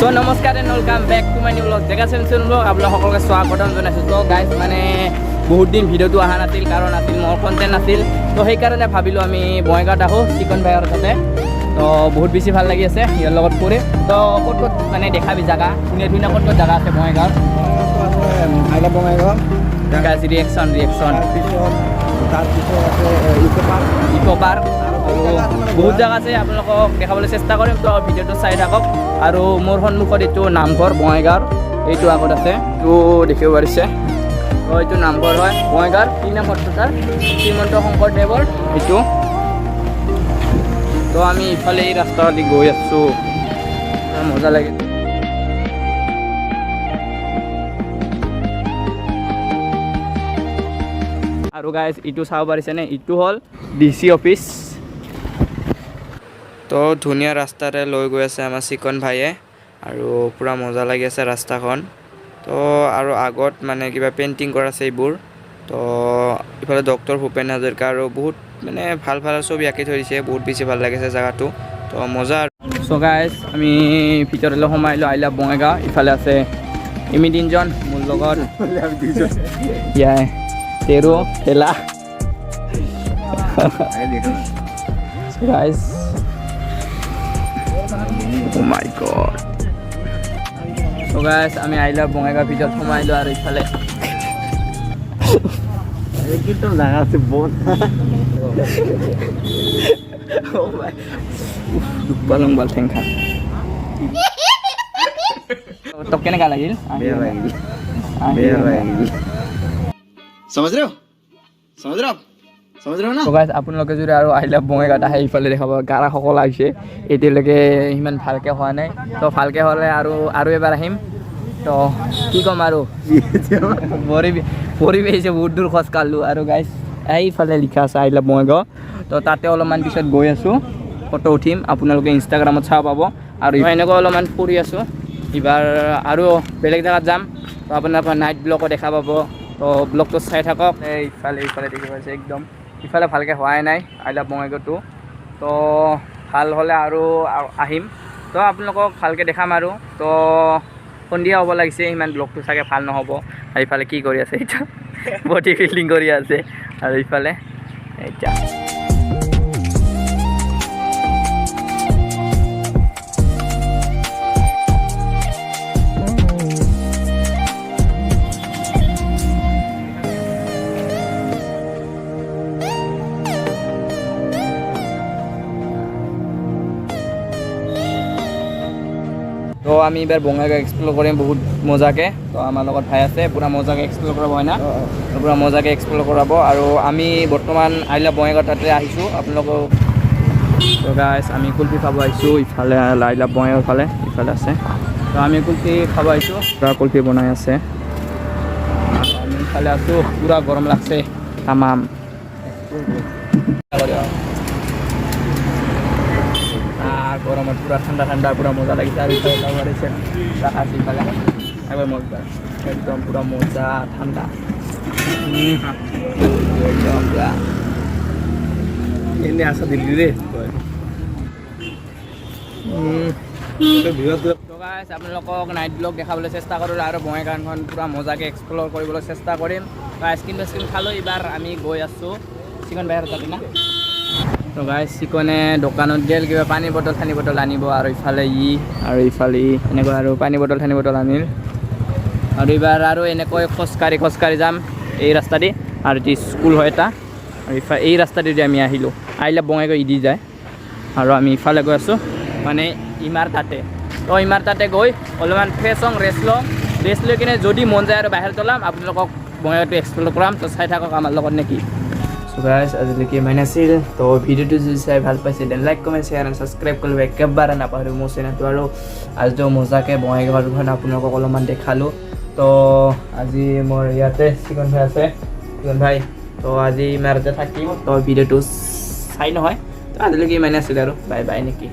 So namaskar and welcome back to my new vlog. Jega sension vlog আপোনাক সকলোকে স্বাগতম জনাইছো। তো গাইস মানে বহুত দিন ভিডিওটো অহা নাছিল কাৰণ আছিল মোৰ কন্টেন্ট নাছিল। তো সেই কাৰণে ভাবিলো আমি বঙাইগাঁৱত আহো চিকন ভাইৰ তাতে। তো বহুত বেছি ভাল লাগি আছে ইয়াৰ লগত কৰি। তো ক'ত ক'ত মানে দেখাবি জাগা ধুনীয়া ধুনীয়া ক'ত ক'ত জাগা আছে বঙাইগাঁৱত? আইলা বঙাইগাঁও গাইস ৰিয়েকশ্যন তাৰপিছত আছে ইকো পাৰ্ক বহুত জাগা আছে আপোনালোকক দেখাবলৈ চেষ্টা কৰিম। তো ভিডিঅ'টো চাই থাকক। আৰু মোৰ সন্মুখত এইটো নামঘৰ বঙাইগাঁৱৰ এইটো আগত আছে এইটো দেখিব পাৰিছে। তো এইটো নামঘৰ হয় বঙাইগাঁৱৰ কি নাম তাৰ শ্ৰীমন্ত শংকৰদেৱৰ এইটো। তো আমি ইফালে এই ৰাস্তাদি গৈ আছোঁ মজা লাগে। আৰু গাইজ ইটো চাব পাৰিছেনে ইটো হ'ল DC অফিচ। তো ধুনীয়া ৰাস্তাৰে লৈ গৈ আছে আমাৰ চিকন ভাইয়ে আৰু পূৰা মজা লাগি আছে ৰাস্তাখন। তো আৰু আগত মানে কিবা পেইণ্টিং কৰা আছে এইবোৰ। তো ইফালে ডক্টৰ ভূপেন হাজৰিকা আৰু বহুত মানে ভাল ভাল ছবি আঁকি থৈ দিছে বহুত বেছি ভাল লাগিছে জেগাটো। তো মজা। চ' গাইজ আমি ভিতৰলৈ সোমাইলোঁ আই লাভ বঙাইগাঁও। ইফালে আছে এমি তিনিজন মোৰ লগত ইয়াই তেৰু খেলা guys. Oh my god. So guys, আমি আই লাভ বঙাইগাঁৱৰ ভিতৰত সোমাইলোঁ আৰু ইফালে কিন্তু জাগা আছে বহুত দুপালং বাল ঠেংখা। তোক কেনেকুৱা লাগিল? বেয়া লাগিল समझ रहे हो ना? So guys, আপোনালোকে যদি আৰু আই লাভ বঙাইগাঁৱত আহে ইফালে দেখাব গাৰাসকল আহিছে এতিয়ালৈকে সিমান ভালকৈ হোৱা নাই। তো ভালকৈ হ'লে আৰু এবাৰ আহিম। তো কি ক'ম আৰু পৰিৱেশ বহুত দূৰ খোজ কাঢ়িলোঁ আৰু গাইজ এইফালে লিখা আছে আই লাভ বঙাইগাঁও। তো তাতে অলপমান পিছত গৈ আছোঁ ফটো উঠিম আপোনালোকে ইনষ্টাগ্ৰামত চাব পাব। আৰু এনেকৈ অলপমান ফুৰি আছোঁ এইবাৰ আৰু বেলেগ জেগাত যাম। তো আপোনালোকৰ নাইট ব্লগো দেখা পাব। তো ব্লগটো চাই থাকক। ইফালে দেখি পাইছে একদম ইফালে ভালকৈ হোৱাই নাই আই লাভ বঙাইগাঁৱটো। তো ভাল হ'লে আৰু আহিম। তো আপোনালোকক ভালকৈ দেখাম আৰু। তো সন্ধিয়া হ'ব লাগিছে ইমান ব্লগটো চাগে ভাল নহ'ব। আৰু ইফালে কি কৰি আছে এতিয়া বডি বিল্ডিং কৰি আছে আৰু ইফালে এতিয়া তো আমি এবাৰ বঙাইগাঁও এক্সপ্ল'ৰ কৰিম বহুত মজাকৈ। তো আমাৰ লগত ভাই আছে পূৰা মজাকৈ এক্সপ্ল'ৰ কৰাব হয় না? পূৰা মজাকৈ এক্সপ্ল'ৰ কৰাব। আৰু আমি বৰ্তমান আই লাভ বঙাইগাঁও তাতে আহিছোঁ আপোনালোকক। তো গাইছ আমি কুলফি খাব আহিছোঁ ইফালে আই লাভ বঙাইগাঁৱৰ ফালে ইফালে আছে। তো আমি কুলফি খাব আহিছোঁ পূৰা কুলফি বনাই আছে। আমি ইফালে আছোঁ পূৰা গৰম লাগছে তামাম। গরমের পুরা ঠান্ডা ঠান্ডা পুরা মজা লাগিছে। আর ইফালে খাবারিছে রাখাছি ইফালে একবার মজা একদম পুরা মজা ঠান্ডা একদম পুরা এনে আসা দিল্লি রে আপোনালোকক নাইট ব্লগ দেখাবলৈ চেষ্টা কৰিলোঁ আৰু বঙাইগাঁওখন পূৰা মজাকৈ এক্সপ্ল'ৰ কৰিবলৈ চেষ্টা কৰিম। আইচক্ৰীম টাইচক্ৰীম খালোঁ। এইবাৰ আমি গৈ আছোঁ চিকন ভাইৰ তাতে না। তো গাইজ চিকনে দোকানত গেল কিবা পানী বটল ঠানি বটল আনিব আৰু ইফালে ইফালে এনেকৈ আৰু পানী বটল ঠানি বটল আনিল। আৰু এইবাৰ আৰু এনেকৈ খোজকাঢ়ি যাম এই ৰাস্তা দি। আৰু এটি স্কুল হয় এটা আৰু ইফালে এই ৰাস্তা দি আমি আহিলোঁ আই লাভ বঙাইগাঁও ইদি যায়। আৰু আমি ইফালে গৈ আছোঁ মানে ইমাৰ তাতে। তো ইমাৰ তাতে গৈ অলপমান ফ্ৰেছ হওঁ ৰেষ্ট লৈ কিনে যদি মন যায় আৰু বাহিৰত ওলাম আপোনালোকক বঙাইগাঁওটো এক্সপ্ল'ৰ কৰাম। তো চাই থাকক আমাৰ লগত নেকি। সো গাইজ আজিলৈকে ইমান আছিল। তো ভিডিঅ'টো যদি চাই ভাল পাইছে then like comment share and subscribe কৰিব একেবাৰে নাপাহৰিব মোৰ চেনেলটো। আৰু আজিতো মজাকৈ বঙাইগাঁওখন আপোনালোকক অলপমান দেখালোঁ। তো আজি মোৰ ইয়াতে চিকন ভাই আছে চিকন ভাই। তো আজি ইমানতে থাকিম। তো ভিডিঅ'টো চাই নহয় তো আজিলৈকে ইমানে আছিল আৰু বাই বাই নেকি।